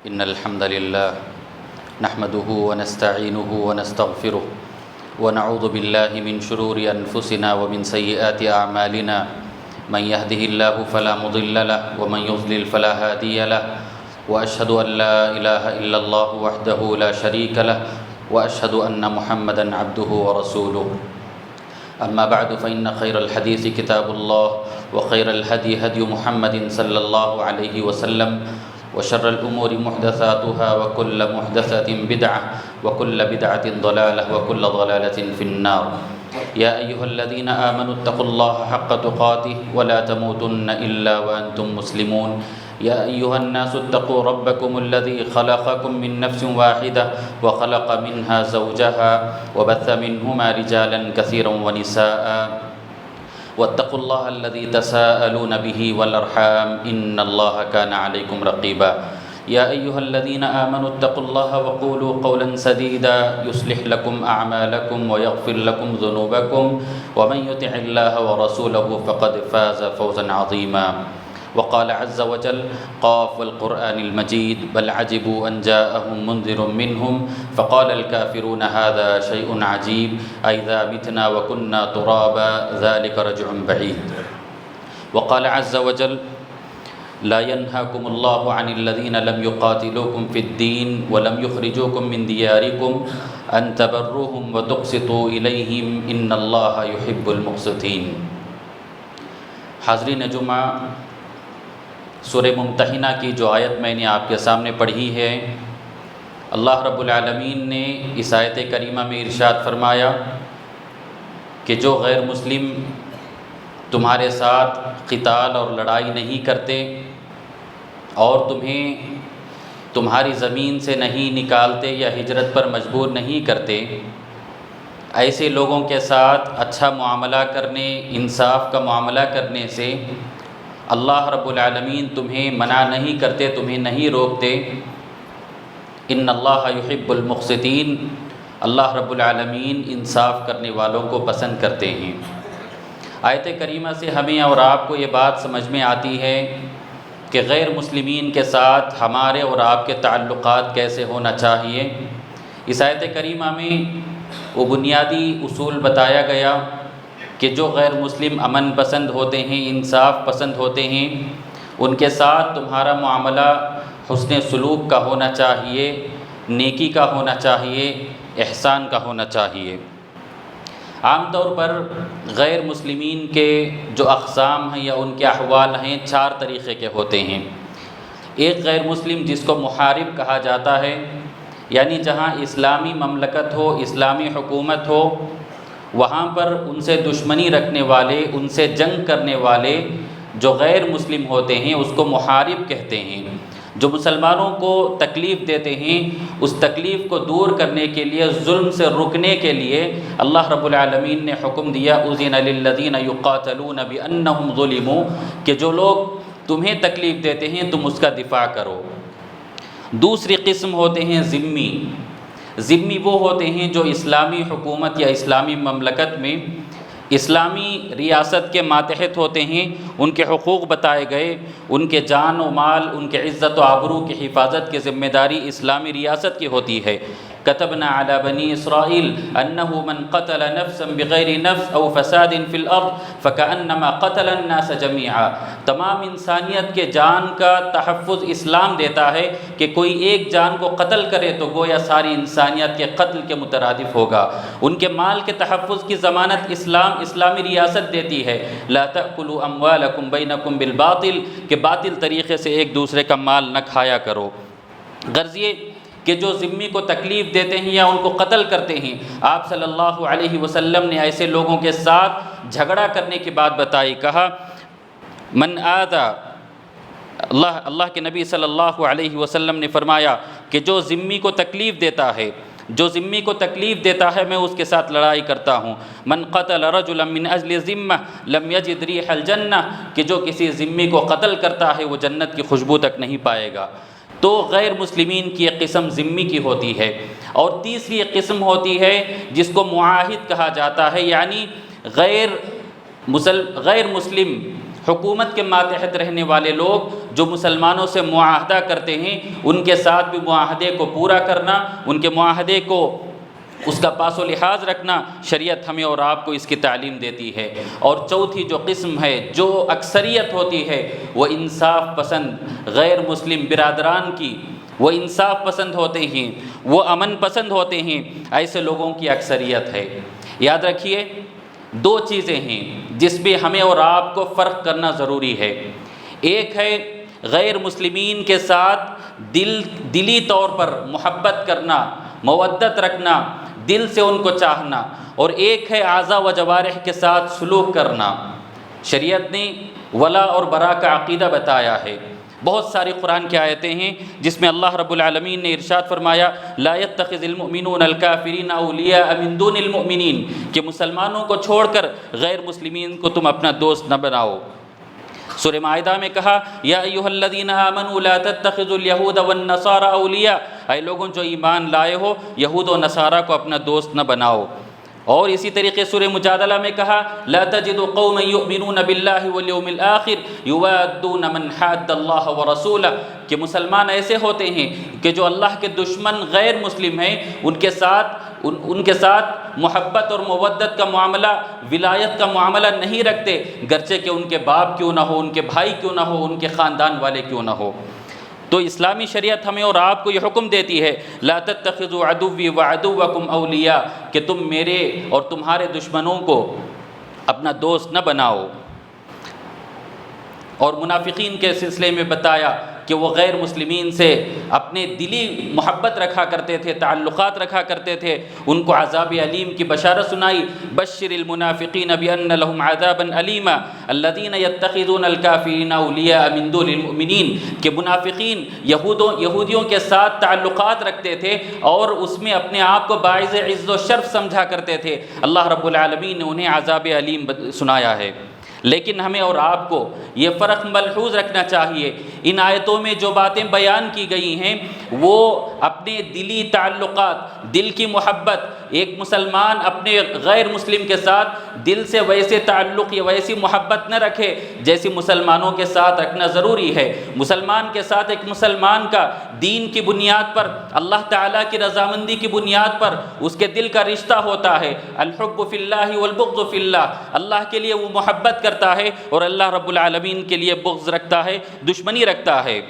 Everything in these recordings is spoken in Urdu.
إن الحمد لله نحمده ونستعينه ونستغفره ونعوذ بالله من شرور أنفسنا ومن سيئات أعمالنا من يهده الله فلا مضل له ومن يضلل فلا هادي له وأشهد أن لا إله إلا الله وحده لا شريك له وأشهد أن محمدا عبده ورسوله أما بعد فإن خير الحديث كتاب الله وخير الهدي هدي محمد صلى الله عليه وسلم وشر الأمور محدثاتها وكل محدثة بدعة وكل بدعة ضلالة وكل ضلالة في النار. يا أيها الذين آمنوا اتقوا الله حق تقاته ولا تموتن إلا وأنتم مسلمون. يا أيها الناس اتقوا ربكم الذي خلقكم من نفس واحدة وخلق منها زوجها وبث منهما رجالا كثيرا ونساء واتقوا الله الذي تساءلون به والأرحام إن الله كان عليكم رقيبا. يا أيها الذين آمنوا اتقوا الله وقولوا قولا سديدا يصلح لكم أعمالكم ويغفر لكم ذنوبكم ومن يطع الله ورسوله فقد فاز فوزا عظيما. وقال عز وجل قاف والقرآن المجيد بل عجبوا أن جاءهم منذر منهم فقال الكافرون هذا شيء عجيب أئذا متنا وكنا ترابا ذلك رجع بعيد. وقال عز وجل لا ينهاكم الله عن الذين لم يقاتلوكم في الدين ولم يخرجوكم من دياركم أن تبروهم وتقسطوا إليهم إن الله يحب المقسطين. حاضرین جمعہ، سورہ ممتحنہ کی جو آیت میں نے آپ کے سامنے پڑھی ہے، اللہ رب العالمین نے اس آیت کریمہ میں ارشاد فرمایا کہ جو غیر مسلم تمہارے ساتھ قتال اور لڑائی نہیں کرتے اور تمہیں تمہاری زمین سے نہیں نکالتے یا ہجرت پر مجبور نہیں کرتے، ایسے لوگوں کے ساتھ اچھا معاملہ کرنے، انصاف کا معاملہ کرنے سے اللہ رب العالمین تمہیں منع نہیں کرتے، تمہیں نہیں روکتے. ان اللہ یحب المقسطین، اللہ رب العالمین انصاف کرنے والوں کو پسند کرتے ہیں. آیت کریمہ سے ہمیں اور آپ کو یہ بات سمجھ میں آتی ہے کہ غیر مسلمین کے ساتھ ہمارے اور آپ کے تعلقات کیسے ہونا چاہیے. اس آیت کریمہ میں وہ بنیادی اصول بتایا گیا کہ جو غیر مسلم امن پسند ہوتے ہیں، انصاف پسند ہوتے ہیں، ان کے ساتھ تمہارا معاملہ حسن سلوک کا ہونا چاہیے، نیکی کا ہونا چاہیے، احسان کا ہونا چاہیے. عام طور پر غیر مسلمین کے جو اقسام ہیں یا ان کے احوال ہیں 4 طریقے کے ہوتے ہیں. ایک غیر مسلم جس کو محارب کہا جاتا ہے، یعنی جہاں اسلامی مملکت ہو، اسلامی حکومت ہو، وہاں پر ان سے دشمنی رکھنے والے، ان سے جنگ کرنے والے جو غیر مسلم ہوتے ہیں اس کو محارب کہتے ہیں. جو مسلمانوں کو تکلیف دیتے ہیں، اس تکلیف کو دور کرنے کے لیے، ظلم سے رکنے کے لیے اللہ رب العالمین نے حکم دیا اذن للذین یقاتلون بانہم ظلموا، کہ جو لوگ تمہیں تکلیف دیتے ہیں تم اس کا دفاع کرو. دوسری قسم ہوتے ہیں ذمی. ذمی وہ ہوتے ہیں جو اسلامی حکومت یا اسلامی مملکت میں اسلامی ریاست کے ماتحت ہوتے ہیں. ان کے حقوق بتائے گئے، ان کے جان و مال، ان کے عزت و آبرو کی حفاظت کی ذمہ داری اسلامی ریاست کی ہوتی ہے. كتبنا على بني إسرائيل أنه من قتل نفسا بغير نفس أو فساد في الأرض فكأنما قتل الناس جميعا. تمام انسانیت کے جان کا تحفظ اسلام دیتا ہے کہ کوئی ایک جان کو قتل کرے تو گویا ساری انسانیت کے قتل کے مترادف ہوگا. ان کے مال کے تحفظ کی ضمانت اسلامی ریاست دیتی ہے. لا تأكلوا أموالكم بينكم بالباطل، کہ باطل طریقے سے ایک دوسرے کا مال نہ کھایا کرو. غرض یہ کہ جو ذمی کو تکلیف دیتے ہیں یا ان کو قتل کرتے ہیں، آپ صلی اللہ علیہ وسلم نے ایسے لوگوں کے ساتھ جھگڑا کرنے کی بات بتائی. کہا من آذا، اللہ کے نبی صلی اللہ علیہ وسلم نے فرمایا کہ جو ذمی کو تکلیف دیتا ہے، جو ذمی کو تکلیف دیتا ہے میں اس کے ساتھ لڑائی کرتا ہوں. من قتل رجلا من اجل ذمہ لم یجد ریح الجنہ، کہ جو کسی ذمی کو قتل کرتا ہے وہ جنت کی خوشبو تک نہیں پائے گا. تو غیر مسلمین کی ایک قسم ذمی کی ہوتی ہے. اور تیسری ایک قسم ہوتی ہے جس کو معاہد کہا جاتا ہے، یعنی غیر مسلم حکومت کے ماتحت رہنے والے لوگ جو مسلمانوں سے معاہدہ کرتے ہیں ان کے ساتھ بھی معاہدے کو پورا کرنا، ان کے معاہدے کو اس کا پاس و لحاظ رکھنا، شریعت ہمیں اور آپ کو اس کی تعلیم دیتی ہے۔ اور چوتھی جو قسم ہے، جو اکثریت ہوتی ہے، وہ انصاف پسند غیر مسلم برادران کی، وہ انصاف پسند ہوتے ہیں، وہ امن پسند ہوتے ہیں، ایسے لوگوں کی اکثریت ہے۔ یاد رکھیے دو چیزیں ہیں جس پہ ہمیں اور آپ کو فرق کرنا ضروری ہے۔ ایک ہے غیر مسلمین کے ساتھ دلی طور پر محبت کرنا، مودت رکھنا، دل سے ان کو چاہنا، اور ایک ہے اعضاء و جوارح کے ساتھ سلوک کرنا۔ شریعت نے ولا اور برا کا عقیدہ بتایا ہے۔ بہت ساری قرآن کی آیتیں ہیں جس میں اللہ رب العالمین نے ارشاد فرمایا لا يتخذ المؤمنون الکافرین اولیاء من دون المؤمنین، کہ مسلمانوں کو چھوڑ کر غیر مسلمین کو تم اپنا دوست نہ بناؤ۔ سورہ مائدہ میں کہا یا ایھا الذین آمنوا لا تتخذوا اليہود والنصارى اولیاء، اے لوگوں جو ایمان لائے ہو یہود و نصارہ کو اپنا دوست نہ بناؤ۔ اور اسی طریقے سورہ مجادلہ میں کہا لا تجد قوما یؤمنون باللہ والیوم الآخر یوادون من حاد اللہ ورسولہ، کہ مسلمان ایسے ہوتے ہیں کہ جو اللہ کے دشمن غیر مسلم ہیں ان کے ساتھ محبت اور مودت کا معاملہ، ولایت کا معاملہ نہیں رکھتے، گرچہ کہ ان کے باپ کیوں نہ ہو، ان کے بھائی کیوں نہ ہو، ان کے خاندان والے کیوں نہ ہو۔ تو اسلامی شریعت ہمیں اور آپ کو یہ حکم دیتی ہے لا تتخذوا عدوی وعدوکم اولیاء، کہ تم میرے اور تمہارے دشمنوں کو اپنا دوست نہ بناؤ۔ اور منافقین کے سلسلے میں بتایا کہ وہ غیر مسلمین سے اپنے دلی محبت رکھا کرتے تھے، تعلقات رکھا کرتے تھے، ان کو عذاب علیم کی بشارت سنائی بشر المنافقین بان لهم عذابا علیما الذین یتخذون الکافرین اولیاء من دون المؤمنین، کہ منافقین یہودیوں کے ساتھ تعلقات رکھتے تھے اور اس میں اپنے آپ کو باعث عز و شرف سمجھا کرتے تھے۔ اللہ رب العالمین نے انہیں عذاب علیم سنایا ہے۔ لیکن ہمیں اور آپ کو یہ فرق ملحوظ رکھنا چاہیے، ان آیتوں میں جو باتیں بیان کی گئی ہیں وہ اپنے دلی تعلقات، دل کی محبت، ایک مسلمان اپنے غیر مسلم کے ساتھ دل سے ویسے تعلق یا ویسی محبت نہ رکھے جیسی مسلمانوں کے ساتھ رکھنا ضروری ہے۔ مسلمان کے ساتھ ایک مسلمان کا دین کی بنیاد پر، اللہ تعالیٰ کی رضامندی کی بنیاد پر اس کے دل کا رشتہ ہوتا ہے، الحب فی اللہ والبغض فی اللہ، اللہ کے لیے وہ محبت کرتا ہے اور اللہ رب العالمین کے لیے بغض رکھتا ہے، دشمنی رکھتا ہے۔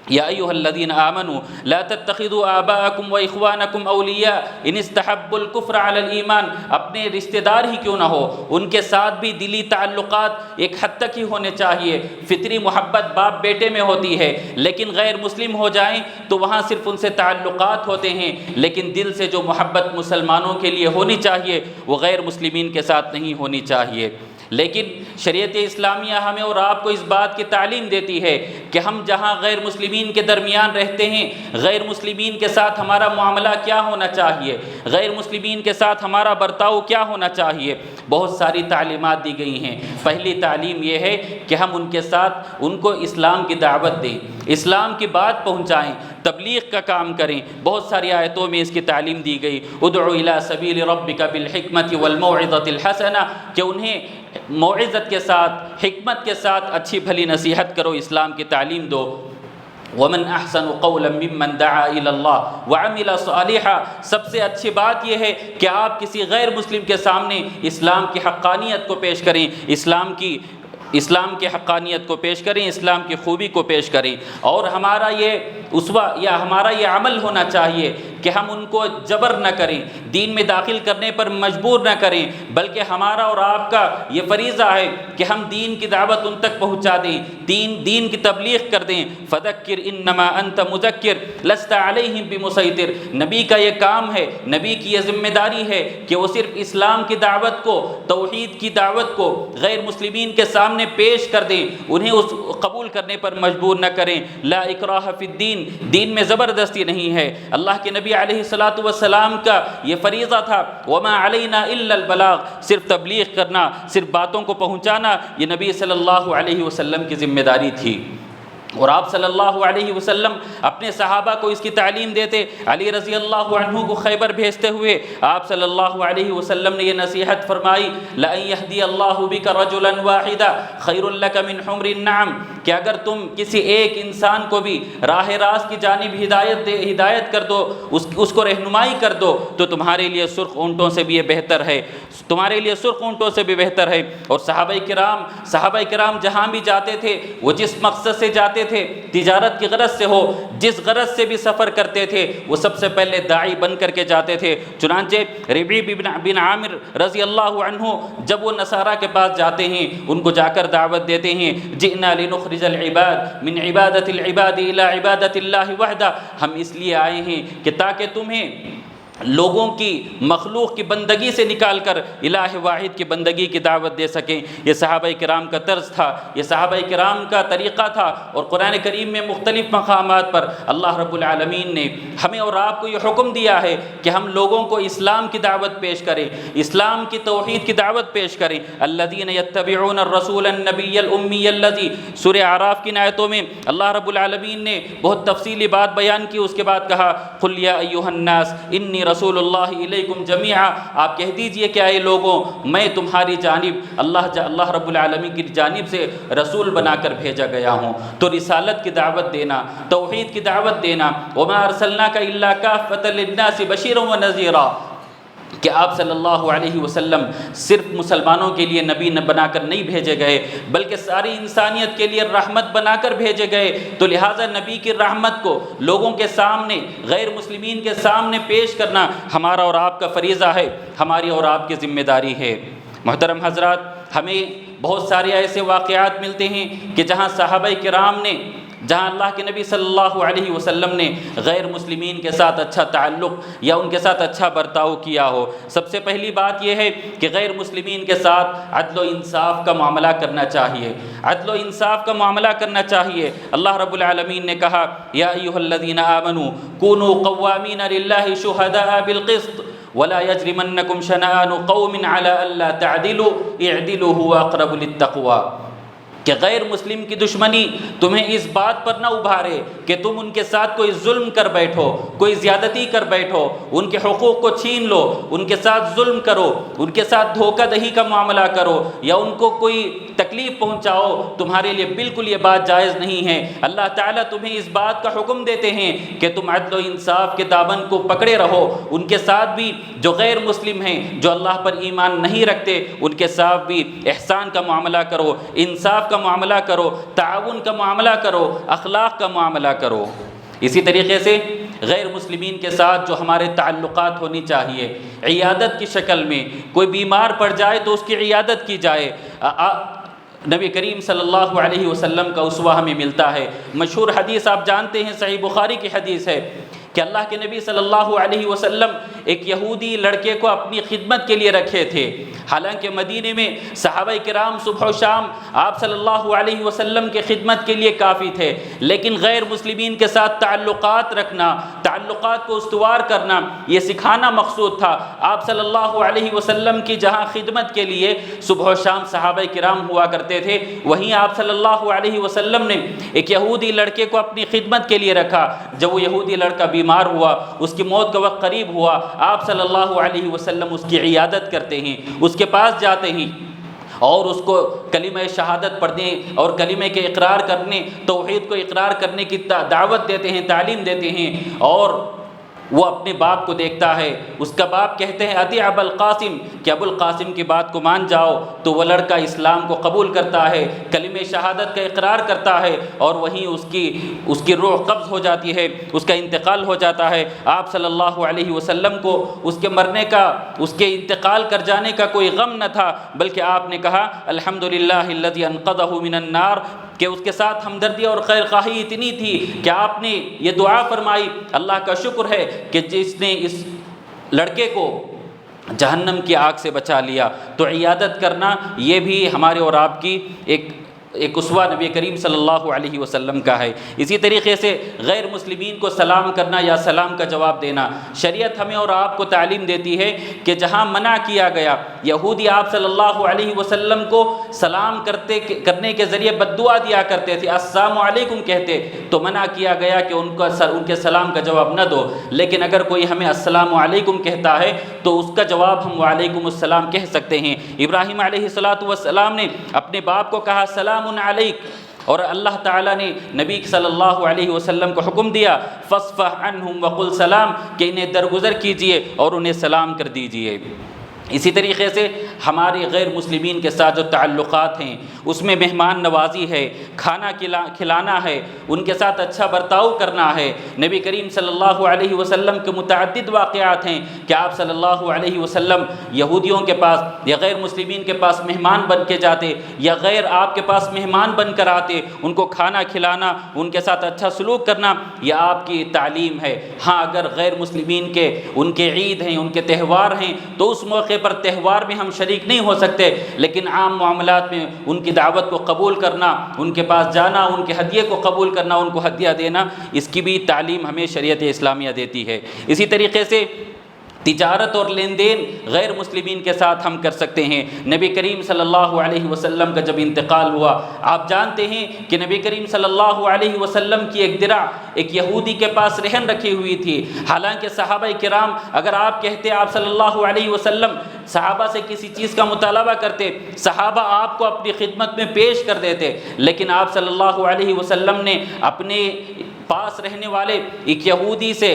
یا ایھا الذین آمنوا لا تتخذوا آباءکم واخوانکم اولیاء ان استحبوا الکفر علی الایمان، اپنے رشتہ دار ہی کیوں نہ ہو ان کے ساتھ بھی دلی تعلقات ایک حد تک ہی ہونے چاہیے۔ فطری محبت باپ بیٹے میں ہوتی ہے، لیکن غیر مسلم ہو جائیں تو وہاں صرف ان سے تعلقات ہوتے ہیں، لیکن دل سے جو محبت مسلمانوں کے لیے ہونی چاہیے وہ غیر مسلمین کے ساتھ نہیں ہونی چاہیے۔ لیکن شریعت اسلامیہ ہمیں اور آپ کو اس بات کی تعلیم دیتی ہے کہ ہم جہاں غیر مسلمین کے درمیان رہتے ہیں، غیر مسلمین کے ساتھ ہمارا معاملہ کیا ہونا چاہیے، غیر مسلمین کے ساتھ ہمارا برتاؤ کیا ہونا چاہیے، بہت ساری تعلیمات دی گئی ہیں۔ پہلی تعلیم یہ ہے کہ ہم ان کے ساتھ ان کو اسلام کی دعوت دیں، اسلام کی بات پہنچائیں، تبلیغ کا کام کریں۔ بہت ساری آیتوں میں اس کی تعلیم دی گئی ادعو الی سبیل ربک بالحکمۃ والموعظۃ الحسنہ، کہ انہیں موعظت کے ساتھ، حکمت کے ساتھ اچھی بھلی نصیحت کرو، اسلام کی تعلیم دو۔ ومن احسن قولا ممن دعا الی اللہ وعمل صالحا، سب سے اچھی بات یہ ہے کہ آپ کسی غیر مسلم کے سامنے اسلام کی حقانیت کو پیش کریں، اسلام کی حقانیت کو پیش کریں، اسلام کی خوبی کو پیش کریں۔ اور ہمارا یہ اسوہ یا ہمارا یہ عمل ہونا چاہیے کہ ہم ان کو جبر نہ کریں، دین میں داخل کرنے پر مجبور نہ کریں، بلکہ ہمارا اور آپ کا یہ فریضہ ہے کہ ہم دین کی دعوت ان تک پہنچا دیں، دین کی تبلیغ کر دیں۔ فذکر انما انت مذکر لست علیہم بمسیطر، نبی کا یہ کام ہے، نبی کی یہ ذمہ داری ہے کہ وہ صرف اسلام کی دعوت کو، توحید کی دعوت کو غیر مسلمین کے سامنے پیش کر دیں، انہیں اس قبول کرنے پر مجبور نہ کریں۔ لا اکراہ فی الدین، دین میں زبردستی نہیں ہے۔ اللہ کے نبی علیہ الصلاۃ والسلام کا یہ فریضہ تھا وما علینا الا البلاغ، صرف تبلیغ کرنا، صرف باتوں کو پہنچانا، یہ نبی صلی اللہ علیہ وسلم کی ذمہ داری تھی۔ اور آپ صلی اللہ علیہ وسلم اپنے صحابہ کو اس کی تعلیم دیتے۔ علی رضی اللہ عنہ کو خیبر بھیجتے ہوئے آپ صلی اللہ علیہ وسلم نے یہ نصیحت فرمائی، لَأَن يَهْدِيَ اللَّهُ بِكَ رَجُلًا وَاحِدًا خَيْرٌ لَكَ مِنْ حُمْرِ النَّعَمِ، کہ اگر تم کسی ایک انسان کو بھی راہ راست کی جانب ہدایت کر دو، اس کو رہنمائی کر دو، تو تمہارے لیے سرخ اونٹوں سے بھی یہ بہتر ہے، تمہارے لیے سرخ اونٹوں سے بھی بہتر ہے۔ اور صحابہ کرام جہاں بھی جاتے تھے وہ جس مقصد سے جاتے تھے، تجارت کی غرض سے ہو، جس غرض سے بھی سفر کرتے تھے، وہ سب سے پہلے داعی بن کر کے جاتے تھے۔ چنانچہ ربیع بن عامر رضی اللہ عنہ جب وہ نصارہ کے پاس جاتے ہیں، ان کو جا کر دعوت دیتے ہیں، جئنا لنخرج العباد من عبادت العباد الى عبادت اللہ وحدہ، ہم اس لیے آئے ہیں کہ تاکہ تمہیں لوگوں کی مخلوق کی بندگی سے نکال کر الہ واحد کی بندگی کی دعوت دے سکیں۔ یہ صحابہ کرام کا طرز تھا، یہ صحابہ کرام کا طریقہ تھا، اور قرآن کریم میں مختلف مقامات پر اللہ رب العالمین نے ہمیں اور آپ کو یہ حکم دیا ہے کہ ہم لوگوں کو اسلام کی دعوت پیش کریں، اسلام کی توحید کی دعوت پیش کریں۔ الذین یتبعون الرسول النبی الامی الذی، سورہ اعراف کی آیتوں میں اللہ رب العالمین نے بہت تفصیلی بات بیان کی، اس کے بعد کہا قل یا ایھا الناس انی رسول اللہ علیکم جمیعا، آپ کہہ دیجئے کہ اے لوگوں، میں تمہاری جانب اللہ رب العالمین کی جانب سے رسول بنا کر بھیجا گیا ہوں۔ تو رسالت کی دعوت دینا، توحید کی دعوت دینا، وما ارسلناک الا کافۃ للناس بشیرا ونذیرا، کہ آپ صلی اللہ علیہ وسلم صرف مسلمانوں کے لیے نبی بنا کر نہیں بھیجے گئے بلکہ ساری انسانیت کے لیے رحمت بنا کر بھیجے گئے۔ تو لہٰذا نبی کی رحمت کو لوگوں کے سامنے، غیر مسلمین کے سامنے پیش کرنا ہمارا اور آپ کا فریضہ ہے، ہماری اور آپ کی ذمہ داری ہے۔ محترم حضرات، ہمیں بہت سارے ایسے واقعات ملتے ہیں کہ جہاں صحابہ کرام نے، جہاں اللہ کے نبی صلی اللہ علیہ وسلم نے غیر مسلمین کے ساتھ اچھا تعلق یا ان کے ساتھ اچھا برتاؤ کیا ہو۔ سب سے پہلی بات یہ ہے کہ غیر مسلمین کے ساتھ عدل و انصاف کا معاملہ کرنا چاہیے، عدل و انصاف کا معاملہ کرنا چاہیے۔ اللہ رب العالمین نے کہا یا ایھا الذین آمنوا کونوا قوامین للہ شہداء بالقسط ولا یجرمنکم شنآن قوم علی الا تعدلوا اعدلوا هو اقرب للتقوی، کہ غیر مسلم کی دشمنی تمہیں اس بات پر نہ ابھارے کہ تم ان کے ساتھ کوئی ظلم کر بیٹھو، کوئی زیادتی کر بیٹھو، ان کے حقوق کو چھین لو، ان کے ساتھ ظلم کرو، ان کے ساتھ دھوکہ دہی کا معاملہ کرو، یا ان کو کوئی تکلیف پہنچاؤ، تمہارے لیے بالکل یہ بات جائز نہیں ہے۔ اللہ تعالیٰ تمہیں اس بات کا حکم دیتے ہیں کہ تم عدل و انصاف کے دامن کو پکڑے رہو، ان کے ساتھ بھی جو غیر مسلم ہیں، جو اللہ پر ایمان نہیں رکھتے، ان کے ساتھ بھی احسان کا معاملہ کرو، انصاف کا معاملہ کرو، تعاون کا معاملہ کرو، اخلاق کا معاملہ کرو۔ اسی طریقے سے غیر مسلمین کے ساتھ جو ہمارے تعلقات ہونی چاہیے، عیادت کی شکل میں، کوئی بیمار پڑ جائے تو اس کی عیادت کی جائے۔ نبی کریم صلی اللہ علیہ وسلم کا اسوہ ہمیں ملتا ہے۔ مشہور حدیث آپ جانتے ہیں، صحیح بخاری کی حدیث ہے کہ اللہ کے نبی صلی اللہ علیہ وسلم ایک یہودی لڑکے کو اپنی خدمت کے لیے رکھے تھے۔ حالانکہ مدینے میں صحابہ کرام صبح و شام آپ صلی اللہ علیہ وسلم کے خدمت کے لیے کافی تھے، لیکن غیر مسلمین کے ساتھ تعلقات رکھنا، تعلقات کو استوار کرنا، یہ سکھانا مقصود تھا۔ آپ صلی اللہ علیہ وسلم کی جہاں خدمت کے لیے صبح و شام صحابہ کرام ہوا کرتے تھے، وہیں آپ صلی اللہ علیہ وسلم نے ایک یہودی لڑکے کو اپنی خدمت کے لیے رکھا۔ جب وہ یہودی لڑکا بیمار ہوا، اس کی موت کا وقت قریب ہوا، آپ صلی اللہ علیہ وسلم اس کی عیادت کرتے ہیں، اس کے پاس جاتے ہیں اور اس کو کلمہ شہادت پڑھنے اور کلمہ کے اقرار کرنے، توحید کو اقرار کرنے کی دعوت دیتے ہیں، تعلیم دیتے ہیں۔ اور وہ اپنے باپ کو دیکھتا ہے، اس کا باپ کہتے ہیں اطیع ابا القاسم، کہ ابو القاسم کی بات کو مان جاؤ، تو وہ لڑکا اسلام کو قبول کرتا ہے، کلمہ شہادت کا اقرار کرتا ہے، اور وہیں اس کی روح قبض ہو جاتی ہے، اس کا انتقال ہو جاتا ہے۔ آپ صلی اللہ علیہ وسلم کو اس کے مرنے کا، اس کے انتقال کر جانے کا کوئی غم نہ تھا، بلکہ آپ نے کہا الحمدللہ الذی انقذہ من النار، کہ اس کے ساتھ ہمدردی اور خیر خواہی اتنی تھی کہ آپ نے یہ دعا فرمائی، اللہ کا شکر ہے کہ جس نے اس لڑکے کو جہنم کی آگ سے بچا لیا۔ تو عیادت کرنا یہ بھی ہمارے اور آپ کی ایک ایک اسوہ نبی کریم صلی اللہ علیہ وسلم کا ہے۔ اسی طریقے سے غیر مسلمین کو سلام کرنا یا سلام کا جواب دینا، شریعت ہمیں اور آپ کو تعلیم دیتی ہے کہ جہاں منع کیا گیا، یہودی آپ صلی اللہ علیہ وسلم کو سلام کرنے کے ذریعے بد دعا دیا کرتے تھے، السلام علیکم کہتے، تو منع کیا گیا کہ ان کے سلام کا جواب نہ دو، لیکن اگر کوئی ہمیں السلام علیکم کہتا ہے تو اس کا جواب ہم وعلیکم السلام کہہ سکتے ہیں۔ ابراہیم علیہ السلام نے اپنے باپ کو کہا سلام علیک، اور اللہ تعالیٰ نے نبی صلی اللہ علیہ وسلم کو حکم دیا فاصفح عنہم وقل سلام، کہ انہیں درگزر کیجئے اور انہیں سلام کر دیجئے۔ اسی طریقے سے ہمارے غیر مسلمین کے ساتھ جو تعلقات ہیں اس میں مہمان نوازی ہے، کھانا کھلانا ہے، ان کے ساتھ اچھا برتاؤ کرنا ہے۔ نبی کریم صلی اللہ علیہ وسلم کے متعدد واقعات ہیں کہ آپ صلی اللہ علیہ وسلم یہودیوں کے پاس یا غیر مسلمین کے پاس مہمان بن کے جاتے، یا غیر آپ کے پاس مہمان بن کر آتے، ان کو کھانا کھلانا، ان کے ساتھ اچھا سلوک کرنا، یہ آپ کی تعلیم ہے۔ ہاں اگر غیر مسلمین کے ان کے عید ہیں، ان کے تہوار ہیں، تو اس موقع پر تہوار میں ہم شریک نہیں ہو سکتے، لیکن عام معاملات میں ان کی دعوت کو قبول کرنا، ان کے پاس جانا، ان کے ہدیے کو قبول کرنا، ان کو ہدیہ دینا، اس کی بھی تعلیم ہمیں شریعت اسلامیہ دیتی ہے۔ اسی طریقے سے تجارت اور لین دین غیر مسلمین کے ساتھ ہم کر سکتے ہیں۔ نبی کریم صلی اللہ علیہ وسلم کا جب انتقال ہوا، آپ جانتے ہیں کہ نبی کریم صلی اللہ علیہ وسلم کی ایک درع ایک یہودی کے پاس رہن رکھی ہوئی تھی۔ حالانکہ صحابہ کرام، اگر آپ کہتے آپ صلی اللہ علیہ وسلم صحابہ سے کسی چیز کا مطالبہ کرتے، صحابہ آپ کو اپنی خدمت میں پیش کر دیتے، لیکن آپ صلی اللہ علیہ وسلم نے اپنے پاس رہنے والے ایک یہودی سے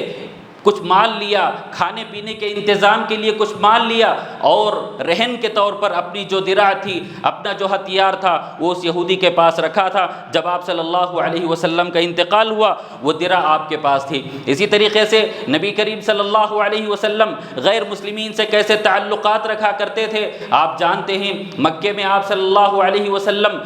کچھ مال لیا، کھانے پینے کے انتظام کے لیے کچھ مال لیا، اور رہن کے طور پر اپنی جو درع تھی، اپنا جو ہتھیار تھا، وہ اس یہودی کے پاس رکھا تھا۔ جب آپ صلی اللہ علیہ وسلم کا انتقال ہوا، وہ درع آپ کے پاس تھی۔ اسی طریقے سے نبی کریم صلی اللہ علیہ وسلم غیر مسلمین سے کیسے تعلقات رکھا کرتے تھے آپ جانتے ہیں۔ مکے میں آپ صلی اللہ علیہ وسلم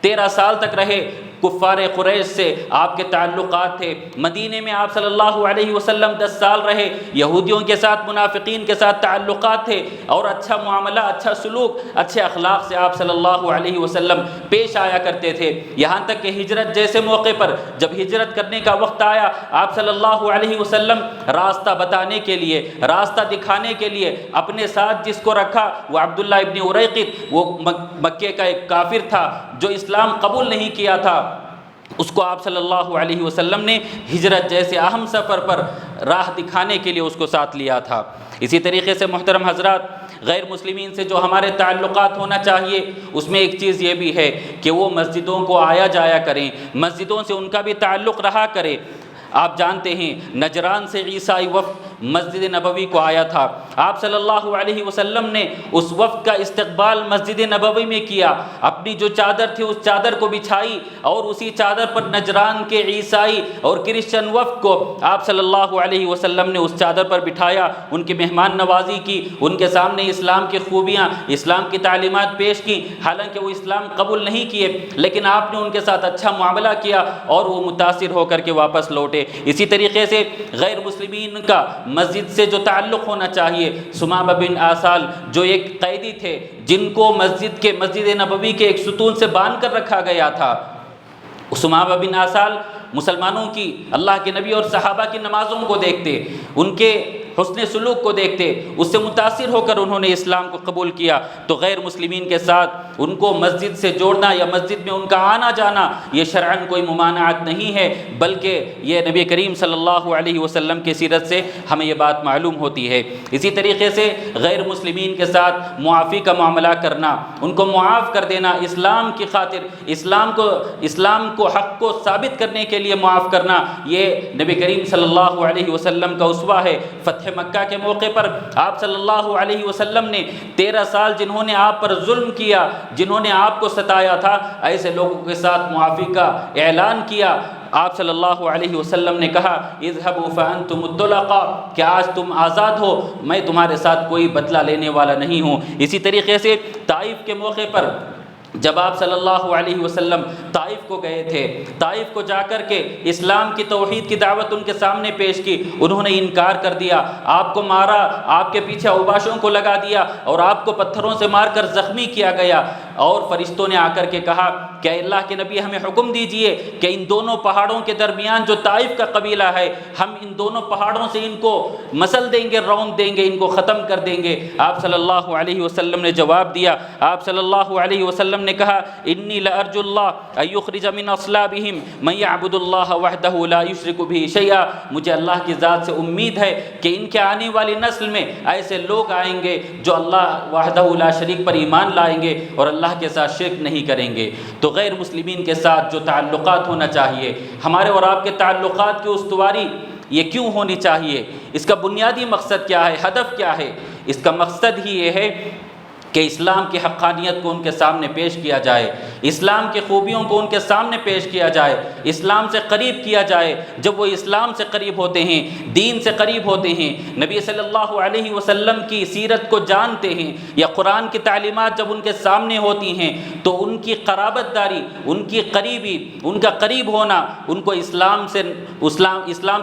13 سال تک رہے، کفار قریش سے آپ کے تعلقات تھے۔ مدینے میں آپ صلی اللہ علیہ وسلم 10 سال رہے، یہودیوں کے ساتھ، منافقین کے ساتھ تعلقات تھے، اور اچھا معاملہ، اچھا سلوک، اچھے اخلاق سے آپ صلی اللہ علیہ وسلم پیش آیا کرتے تھے۔ یہاں تک کہ ہجرت جیسے موقع پر جب ہجرت کرنے کا وقت آیا، آپ صلی اللہ علیہ وسلم راستہ بتانے کے لیے، راستہ دکھانے کے لیے اپنے ساتھ جس کو رکھا وہ عبداللہ ابن اریقط، وہ مکے کا ایک کافر تھا جو اسلام قبول نہیں کیا تھا، اس کو آپ صلی اللہ علیہ وسلم نے ہجرت جیسے اہم سفر پر راہ دکھانے کے لیے اس کو ساتھ لیا تھا۔ اسی طریقے سے محترم حضرات، غیر مسلمین سے جو ہمارے تعلقات ہونا چاہیے، اس میں ایک چیز یہ بھی ہے کہ وہ مسجدوں کو آیا جایا کریں، مسجدوں سے ان کا بھی تعلق رہا کرے۔ آپ جانتے ہیں نجران سے عیسائی وفد مسجد نبوی کو آیا تھا، آپ صلی اللہ علیہ وسلم نے اس وفد کا استقبال مسجد نبوی میں کیا، اپنی جو چادر تھی اس چادر کو بچھائی، اور اسی چادر پر نجران کے عیسائی اور کرسچن وفد کو آپ صلی اللہ علیہ وسلم نے اس چادر پر بٹھایا، ان کی مہمان نوازی کی، ان کے سامنے اسلام کی خوبیاں، اسلام کی تعلیمات پیش کی۔ حالانکہ وہ اسلام قبول نہیں کیے، لیکن آپ نے ان کے ساتھ اچھا معاملہ کیا اور وہ متاثر ہو کر کے واپس لوٹے۔ اسی طریقے سے غیر مسلمین کا مسجد سے جو تعلق ہونا چاہیے، ثمامہ بن آسال جو ایک قیدی تھے جن کو مسجد نبوی کے ایک ستون سے باندھ کر رکھا گیا تھا، ثمامہ بن آسال مسلمانوں کی، اللہ کے نبی اور صحابہ کی نمازوں کو دیکھتے، ان کے حسن سلوک کو دیکھتے، اس سے متاثر ہو کر انہوں نے اسلام کو قبول کیا۔ تو غیر مسلمین کے ساتھ ان کو مسجد سے جوڑنا یا مسجد میں ان کا آنا جانا، یہ شرعاً کوئی ممانعت نہیں ہے، بلکہ یہ نبی کریم صلی اللہ علیہ وسلم کی سیرت سے ہمیں یہ بات معلوم ہوتی ہے۔ اسی طریقے سے غیر مسلمین کے ساتھ معافی کا معاملہ کرنا، ان کو معاف کر دینا، اسلام کی خاطر، اسلام کو حق کو ثابت کرنے کے لیے معاف کرنا، یہ نبی کریم صلی اللہ علیہ وسلم کا اسوہ ہے۔ فتح مکہ کے موقع پر آپ صلی اللہ علیہ وسلم نے 13 سال جنہوں نے آپ پر ظلم کیا، جنہوں نے آپ کو ستایا تھا، ایسے لوگوں کے ساتھ معافی کا اعلان کیا۔ آپ صلی اللہ علیہ وسلم نے کہا اذهبوا فانتم الطلقاء، کہ آج تم آزاد ہو، میں تمہارے ساتھ کوئی بدلہ لینے والا نہیں ہوں۔ اسی طریقے سے طائف کے موقع پر جب آپ صلی اللہ علیہ وسلم طائف کو گئے تھے، طائف کو جا کر کے اسلام کی توحید کی دعوت ان کے سامنے پیش کی، انہوں نے انکار کر دیا، آپ کو مارا، آپ کے پیچھے اوباشوں کو لگا دیا اور آپ کو پتھروں سے مار کر زخمی کیا گیا۔ اور فرشتوں نے آ کر کے کہا کہ اے اللہ کے نبی ہمیں حکم دیجئے کہ ان دونوں پہاڑوں کے درمیان جو طائف کا قبیلہ ہے ہم ان دونوں پہاڑوں سے ان کو مسل دیں گے، روند دیں گے، ان کو ختم کر دیں گے۔ آپ صلی اللہ علیہ وسلم نے جواب دیا، آپ صلی اللہ علیہ وسلم نے کہا انی لارجو اللہ ان یخرج من اصلابہم من یعبد اللہ وحدہ لا یشرک بہ شیئا، مجھے اللہ کی ذات سے امید ہے کہ ان کے آنے والی نسل میں ایسے لوگ آئیں گے جو اللہ وحدہ لا شریک پر ایمان لائیں گے اور اللہ کے ساتھ شرک نہیں کریں گے۔ تو غیر مسلمین کے ساتھ جو تعلقات ہونا چاہیے، ہمارے اور آپ کے تعلقات کی استواری یہ کیوں ہونی چاہیے؟ اس کا بنیادی مقصد کیا ہے، ہدف کیا ہے؟ اس کا مقصد ہی یہ ہے کہ اسلام کی حقانیت کو ان کے سامنے پیش کیا جائے، اسلام کی خوبیوں کو ان کے سامنے پیش کیا جائے، اسلام سے قریب کیا جائے۔ جب وہ اسلام سے قریب ہوتے ہیں، دین سے قریب ہوتے ہیں، نبی صلی اللہ علیہ وسلم کی سیرت کو جانتے ہیں یا قرآن کی تعلیمات جب ان کے سامنے ہوتی ہیں تو ان کی قرابت داری، ان کی قریبی، ان کا قریب ہونا ان کو اسلام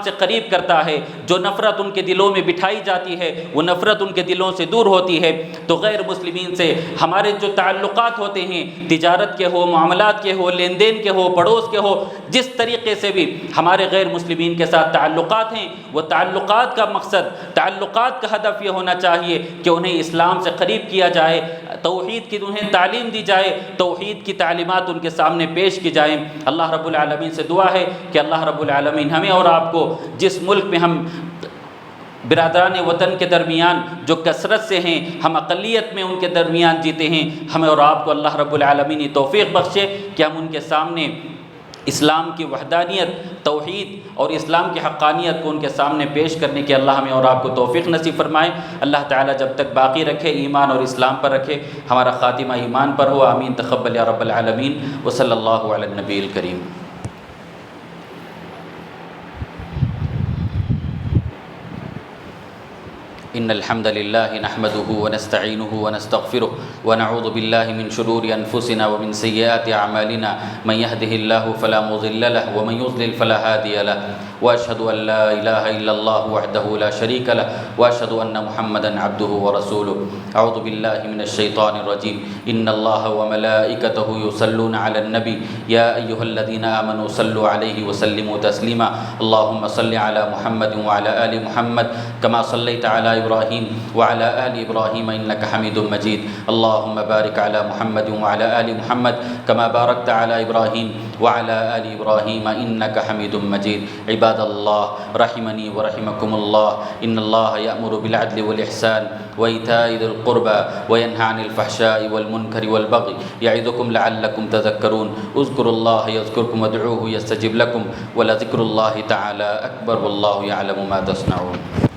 سے قریب کرتا ہے۔ جو نفرت ان کے دلوں میں بٹھائی جاتی ہے وہ نفرت ان کے دلوں سے دور ہوتی ہے۔ تو غیر مسلمین سے ہمارے جو تعلقات ہوتے ہیں، تجارت کے ہو، معاملات کے ہو، لین دین کے ہو، پڑوس کے ہو، جس طریقے سے بھی ہمارے غیر مسلمین کے ساتھ تعلقات ہیں، وہ تعلقات کا مقصد، تعلقات کا ہدف یہ ہونا چاہیے کہ انہیں اسلام سے قریب کیا جائے، توحید کی انہیں تعلیم دی جائے، توحید کی تعلیمات ان کے سامنے پیش کی جائیں۔ اللہ رب العالمین سے دعا ہے کہ اللہ رب العالمین ہمیں اور آپ کو جس ملک میں ہم برادران وطن کے درمیان جو کثرت سے ہیں، ہم اقلیت میں ان کے درمیان جیتے ہیں، ہمیں اور آپ کو اللہ رب العالمین یہ توفیق بخشے کہ ہم ان کے سامنے اسلام کی وحدانیت، توحید اور اسلام کی حقانیت کو ان کے سامنے پیش کرنے کی اللہ ہمیں اور آپ کو توفیق نصیب فرمائے۔ اللہ تعالیٰ جب تک باقی رکھے، ایمان اور اسلام پر رکھے، ہمارا خاتمہ ایمان پر ہو، آمین تقبل یا رب العالمین، وصلی اللہ علی النبی الکریم۔ ان الحمد لله نحمده ونستعينه ونستغفره ونعوذ بالله من شرور انفسنا ومن سيئات اعمالنا، من يهده الله فلا مضل له ومن يضلل فلا هادي له، واشهد ان لا اله الا الله وحده لا شريك له، واشهد ان محمدا عبده ورسوله۔ اعوذ بالله من الشيطان الرجيم، ان الله وملائكته يصلون على النبي يا ايها الذين امنوا صلوا عليه وسلموا تسليما، اللهم صل على محمد وعلى ال محمد كما صليت على ابراہیم وعلى آل ابراہیم انک حمید مجید، اللهم بارک علی محمد وعلى آل محمد كما بارکت علی ابراہیم وعلى آل ابراہیم انک حمید مجید۔ عباد اللہ رحمنی ورحمکم اللہ، ان اللہ یأمر بالعدل والإحسان وإیتاء ذی القربى وینہی عن الفحشاء والمنکر والبغی یعظکم لعلکم تذکرون، اذکروا اللہ یذکرکم وادعوہ یستجب لکم ولذکر اللہ تعالی اکبر واللہ یعلم ما تصنعون۔